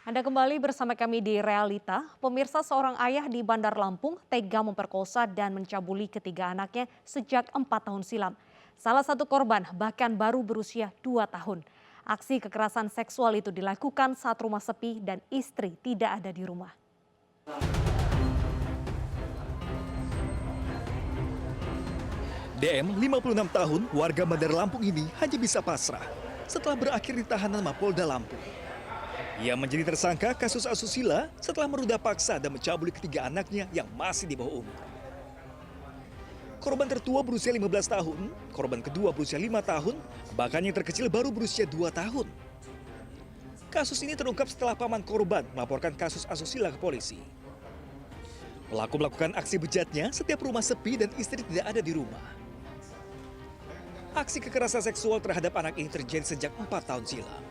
Anda kembali bersama kami di Realita. Pemirsa, seorang ayah di Bandar Lampung tega memperkosa dan mencabuli ketiga anaknya sejak 4 tahun silam. Salah satu korban bahkan baru berusia 2 tahun. Aksi kekerasan seksual itu dilakukan saat rumah sepi dan istri tidak ada di rumah. DM 56 tahun, warga Bandar Lampung ini hanya bisa pasrah setelah berakhir di tahanan Mapolda Lampung. Ia menjadi tersangka kasus asusila setelah meruda paksa dan mencabuli ketiga anaknya yang masih di bawah umur. Korban tertua berusia 15 tahun, korban kedua berusia 5 tahun, bahkan yang terkecil baru berusia 2 tahun. Kasus ini terungkap setelah paman korban melaporkan kasus asusila ke polisi. Pelaku melakukan aksi bejatnya setiap rumah sepi dan istri tidak ada di rumah. Aksi kekerasan seksual terhadap anak ini terjadi sejak 4 tahun silam.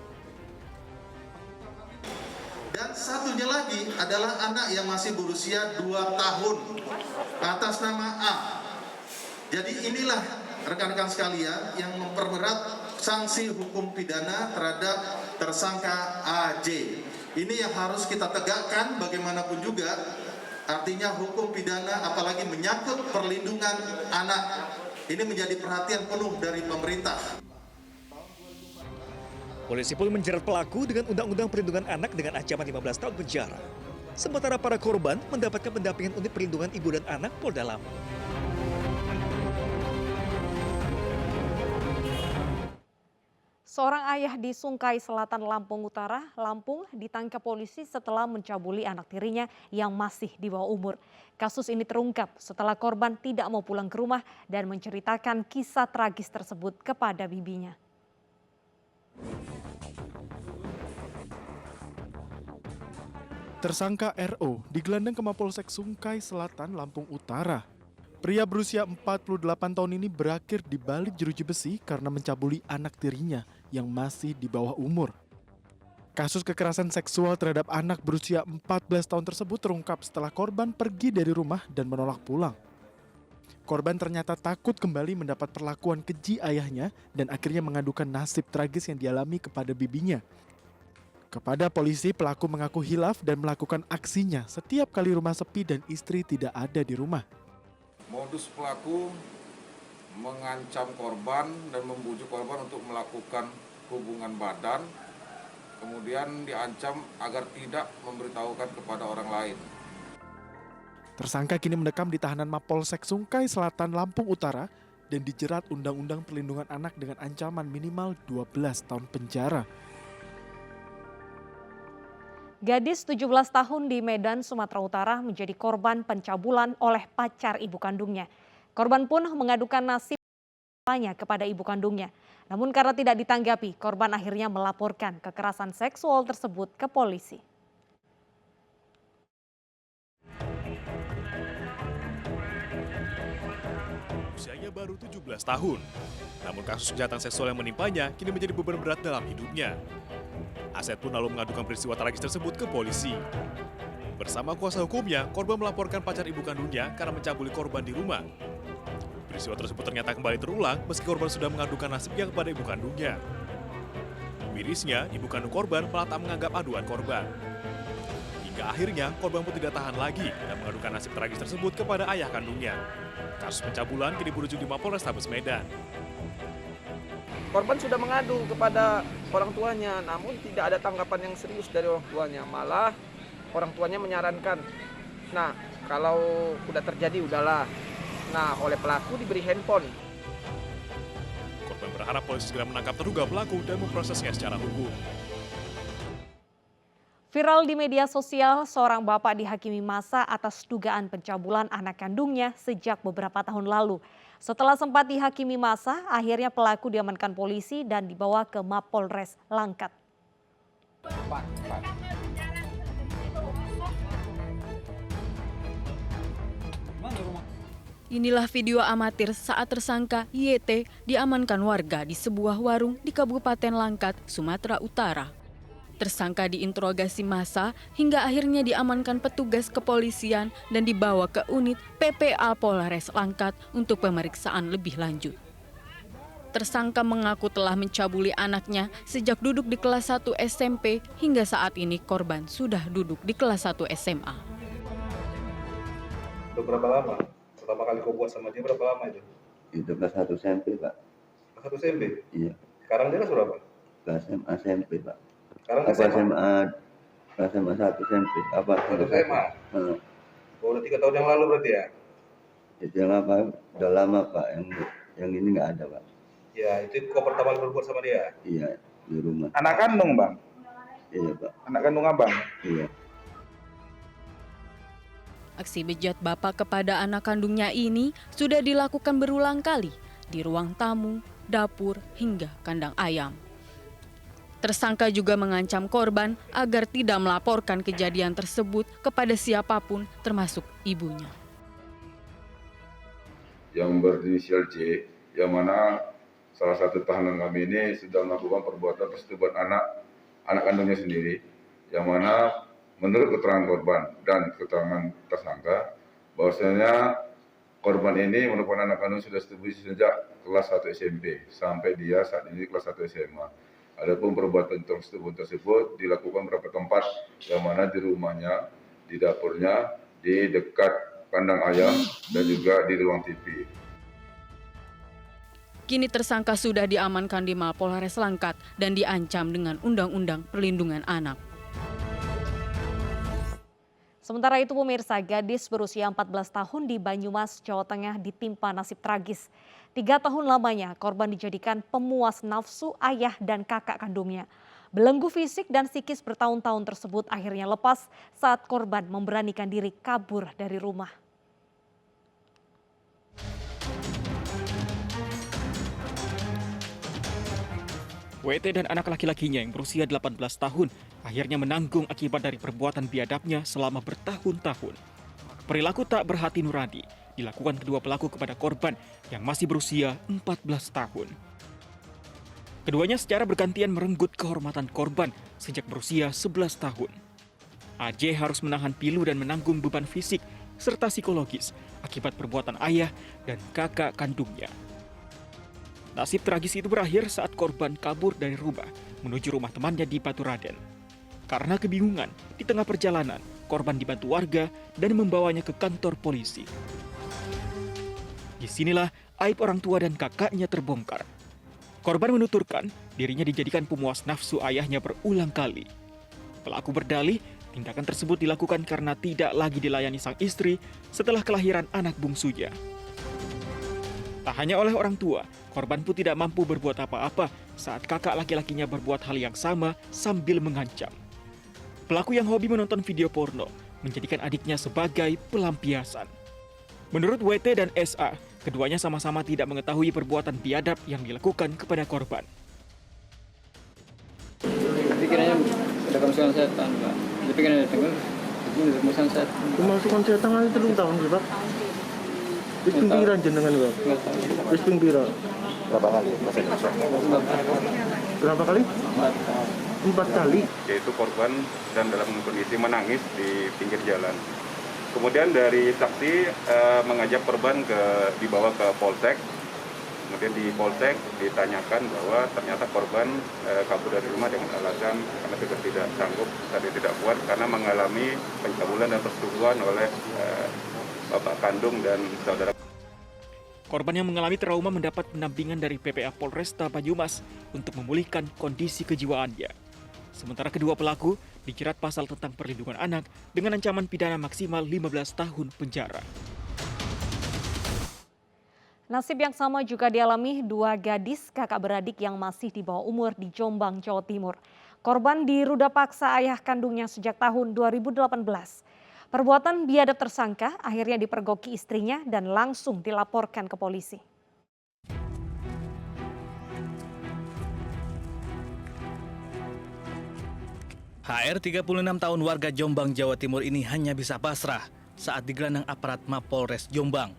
Dan satunya lagi adalah anak yang masih berusia 2 tahun atas nama A. Jadi inilah rekan-rekan sekalian yang memperberat sanksi hukum pidana terhadap tersangka AJ. Ini yang harus kita tegakkan bagaimanapun juga. Artinya hukum pidana apalagi menyangkut perlindungan anak. Ini menjadi perhatian penuh dari pemerintah. Polisi pun menjerat pelaku dengan Undang-Undang Perlindungan Anak dengan ancaman 15 tahun penjara. Sementara para korban mendapatkan pendampingan Unit Perlindungan Ibu dan Anak Polda Lampung. Seorang ayah di Sungkai Selatan Lampung Utara, Lampung ditangkap polisi setelah mencabuli anak tirinya yang masih di bawah umur. Kasus ini terungkap setelah korban tidak mau pulang ke rumah dan menceritakan kisah tragis tersebut kepada bibinya. Tersangka RO digelandang ke Mapolsek Sungkai Selatan, Lampung Utara. Pria berusia 48 tahun ini berakhir di balik jeruji besi karena mencabuli anak tirinya yang masih di bawah umur. Kasus kekerasan seksual terhadap anak berusia 14 tahun tersebut terungkap setelah korban pergi dari rumah dan menolak pulang. Korban ternyata takut kembali mendapat perlakuan keji ayahnya dan akhirnya mengadukan nasib tragis yang dialami kepada bibinya. Kepada polisi, pelaku mengaku hilaf dan melakukan aksinya setiap kali rumah sepi dan istri tidak ada di rumah. Modus pelaku mengancam korban dan membujuk korban untuk melakukan hubungan badan, kemudian diancam agar tidak memberitahukan kepada orang lain. Tersangka kini mendekam di tahanan Mapolsek Sungkai Selatan, Lampung Utara dan dijerat Undang-Undang Perlindungan Anak dengan ancaman minimal 12 tahun penjara. Gadis 17 tahun di Medan, Sumatera Utara menjadi korban pencabulan oleh pacar ibu kandungnya. Korban pun mengadukan nasibnya kepada ibu kandungnya. Namun karena tidak ditanggapi, korban akhirnya melaporkan kekerasan seksual tersebut ke polisi. Usianya baru 17 tahun. Namun kasus kejahatan seksual yang menimpanya kini menjadi beban berat dalam hidupnya. Aset pun lalu mengadukan peristiwa tragis tersebut ke polisi. Bersama kuasa hukumnya, korban melaporkan pacar ibu kandungnya karena mencabuli korban di rumah. Peristiwa tersebut ternyata kembali terulang meski korban sudah mengadukan nasibnya kepada ibu kandungnya. Mirisnya, ibu kandung korban malah tak menganggap aduan korban. Hingga akhirnya korban pun tidak tahan lagi dan mengadukan nasib tragis tersebut kepada ayah kandungnya. Kasus pencabulan kini berujung di Mapolrestabes Medan. Korban sudah mengadu kepada orang tuanya, namun tidak ada tanggapan yang serius dari orang tuanya. Malah orang tuanya menyarankan, nah kalau udah terjadi udahlah. Nah oleh pelaku diberi handphone. Korban berharap polisi segera menangkap terduga pelaku dan memprosesnya secara hukum. Viral di media sosial, seorang bapak dihakimi massa atas dugaan pencabulan anak kandungnya sejak beberapa tahun lalu. Setelah sempat dihakimi massa, akhirnya pelaku diamankan polisi dan dibawa ke Mapolres Langkat. Inilah video amatir saat tersangka YT diamankan warga di sebuah warung di Kabupaten Langkat, Sumatera Utara. Tersangka diinterogasi massa hingga akhirnya diamankan petugas kepolisian dan dibawa ke unit PPA Polres Langkat untuk pemeriksaan lebih lanjut. tersangka mengaku telah mencabuli anaknya sejak duduk di kelas 1 SMP hingga saat ini korban sudah duduk di kelas 1 SMA. Udah berapa lama? Pertama kali kau buat sama dia berapa lama itu? Itu kelas 1 SMP, Pak. Kelas 1 SMP? Iya. Sekarang dia kelas berapa? Kelas SMA SMP, Pak. Sekarang Apa SMA? Kelas SMA 1 SMP. Apa? 1 SMA? Oh, udah 3 tahun yang lalu berarti ya? Itu yang apa? Udah lama, Pak. Yang ini nggak ada, Pak. Ya, itu kau pertama kali berbuat sama dia? Iya, di rumah. Anak kandung, Bang? Iya, Pak. Anak kandung abang? Iya. Aksi bejat bapak kepada anak kandungnya ini sudah dilakukan berulang kali di ruang tamu, dapur, hingga kandang ayam. Tersangka juga mengancam korban agar tidak melaporkan kejadian tersebut kepada siapapun termasuk ibunya. Yang berinisial C, yang mana salah satu tahanan kami ini sudah melakukan perbuatan persetubuhan anak kandungnya sendiri, yang mana menurut keterangan korban dan keterangan tersangka, bahwasanya korban ini merupakan anak kandung sudah setubuh sejak kelas 1 SMP sampai dia saat ini kelas 1 SMA. Adapun perbuatan persetubuhan tersebut dilakukan beberapa tempat, yang mana di rumahnya, di dapurnya, di dekat kandang ayam, dan juga di ruang TV. Kini tersangka sudah diamankan di Mapolres Langkat dan diancam dengan Undang-Undang Perlindungan Anak. Sementara itu pemirsa, gadis berusia 14 tahun di Banyumas, Jawa Tengah ditimpa nasib tragis. 3 tahun lamanya korban dijadikan pemuas nafsu ayah dan kakak kandungnya. Belenggu fisik dan psikis bertahun-tahun tersebut akhirnya lepas saat korban memberanikan diri kabur dari rumah. WT dan anak laki-lakinya yang berusia 18 tahun akhirnya menanggung akibat dari perbuatan biadabnya selama bertahun-tahun. Perilaku tak berhati nurani dilakukan kedua pelaku kepada korban yang masih berusia 14 tahun. Keduanya secara bergantian merenggut kehormatan korban sejak berusia 11 tahun. AJ harus menahan pilu dan menanggung beban fisik serta psikologis akibat perbuatan ayah dan kakak kandungnya. Nasib tragis itu berakhir saat korban kabur dari rumah menuju rumah temannya di Paturaden. Karena kebingungan, di tengah perjalanan, korban dibantu warga dan membawanya ke kantor polisi. Disinilah aib orang tua dan kakaknya terbongkar. Korban menuturkan dirinya dijadikan pemuas nafsu ayahnya berulang kali. Pelaku berdalih, tindakan tersebut dilakukan karena tidak lagi dilayani sang istri setelah kelahiran anak bungsunya. Tak hanya oleh orang tua, korban pun tidak mampu berbuat apa-apa saat kakak laki-lakinya berbuat hal yang sama sambil mengancam. Pelaku yang hobi menonton video porno menjadikan adiknya sebagai pelampiasan. Menurut WT dan SA, keduanya sama-sama tidak mengetahui perbuatan biadab yang dilakukan kepada korban. Pikirannya ada kemasukan setan, Pak. Pikirannya dengar, ini ada kemasukan setan. Kemasukan setan itu telung tahun sih, Pak. Wis pinggiran jenengan kok. Wis pinggiran. Berapa kali? Berapa kali? 4 kali. Yaitu korban dan dalam kondisi menangis di pinggir jalan. Kemudian dari saksi mengajak korban dibawa ke Polsek. Kemudian di Polsek ditanyakan bahwa ternyata korban kabur dari rumah dengan alasan karena sudah tidak sanggup, tadi tidak kuat karena mengalami pencabulan dan persetubuhan oleh bapak kandung dan saudara. Korban yang mengalami trauma mendapat pendampingan dari PPA Polresta Banyumas untuk memulihkan kondisi kejiwaannya. Sementara kedua pelaku dijerat pasal tentang perlindungan anak dengan ancaman pidana maksimal 15 tahun penjara. Nasib yang sama juga dialami 2 gadis kakak beradik yang masih di bawah umur di Jombang, Jawa Timur. Korban diruda paksa ayah kandungnya sejak tahun 2018. Perbuatan biadab tersangka akhirnya dipergoki istrinya dan langsung dilaporkan ke polisi. HR 36 tahun warga Jombang, Jawa Timur ini hanya bisa pasrah saat digelandang aparat Mapolres Jombang.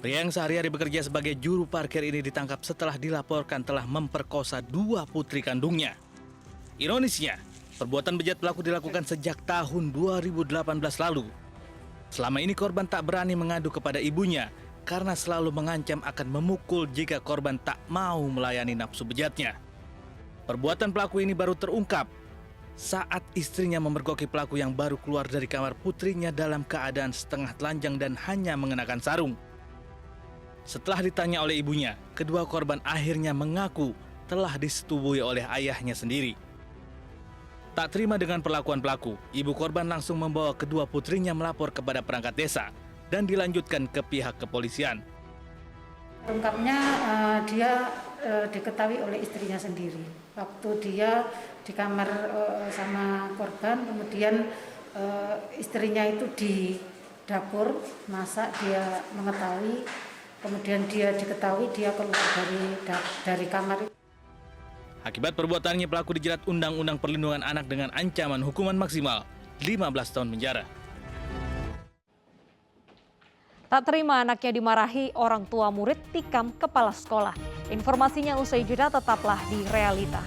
Pria yang sehari-hari bekerja sebagai juru parkir ini ditangkap setelah dilaporkan telah memperkosa 2 putri kandungnya. Ironisnya, perbuatan bejat pelaku dilakukan sejak tahun 2018 lalu. Selama ini korban tak berani mengadu kepada ibunya karena selalu mengancam akan memukul jika korban tak mau melayani nafsu bejatnya. Perbuatan pelaku ini baru terungkap saat istrinya memergoki pelaku yang baru keluar dari kamar putrinya dalam keadaan setengah telanjang dan hanya mengenakan sarung. Setelah ditanya oleh ibunya, kedua korban akhirnya mengaku telah disetubui oleh ayahnya sendiri. Tak terima dengan perlakuan pelaku, ibu korban langsung membawa kedua putrinya melapor kepada perangkat desa dan dilanjutkan ke pihak kepolisian. Lengkapnya dia diketahui oleh istrinya sendiri. Waktu dia di kamar sama korban, kemudian istrinya itu di dapur masak, dia mengetahui, kemudian dia diketahui dia keluar dari kamar. Akibat perbuatannya, pelaku dijerat Undang-Undang Perlindungan Anak dengan ancaman hukuman maksimal 15 tahun penjara. Tak terima anaknya dimarahi, orang tua murid tikam kepala sekolah. Informasinya usai jeda, tetaplah di Realita.